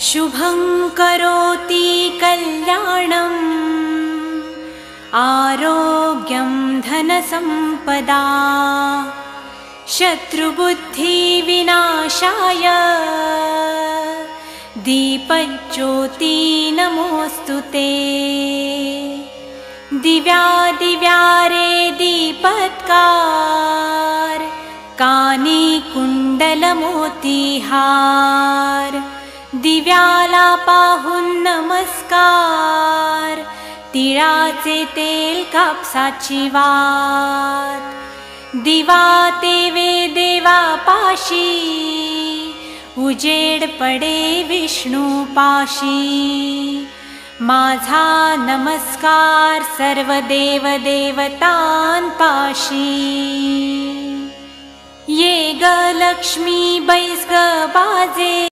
शुभं करोति कल्याणम् आरोग्यं धनसम्पदा शत्रुबुद्धिविनाशाय दीपज्योति नमोऽस्तुते। दिव्यादिव्यारे दीपत्कार कानी कुण्डलमोतिहार दिव्याला पाहून नमस्कार तिळाचे तेल कापसाची वात दिवा तेवे देवा पाशी उजेड पडे विष्णू पाशी माझा नमस्कार सर्व देव देवतां पाशी ये ग लक्ष्मी बैस ग बाजे।